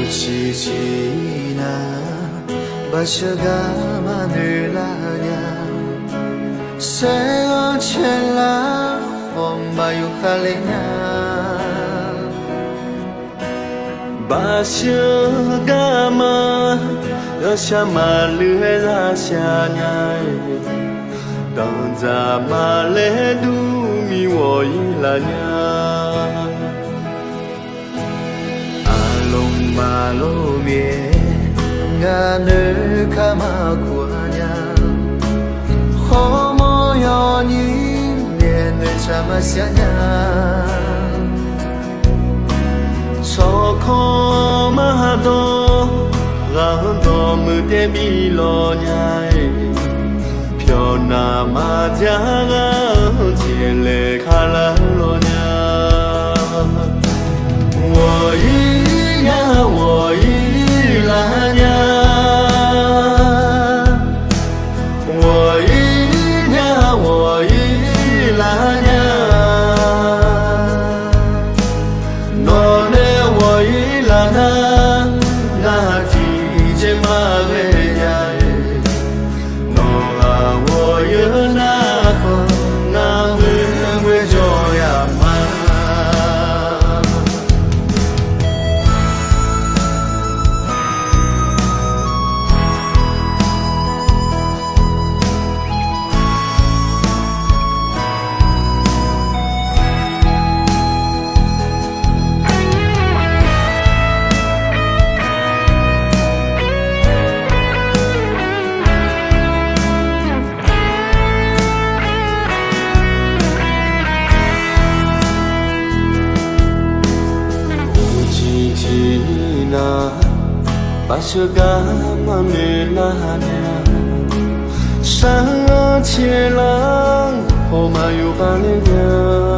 지지나 바셔가 마늘라냐 세어첼라 홈바유 할레냐 바셔가 마 여샤마 르헤라샤냐 당자 말레 두미 워일라냐 알롱말로미에 간을 감아구하냐 호모연이 내를 참았냐냐 소코마도 라운도 무대 빌로냐 변나마자가 제레 칼라로냐我依然呀，我依然呀，诺内我依然啊，那提着马尾呀，诺啊我有那个那会会做呀嘛。Basyga mamelanya Sang chelang Homayu balenya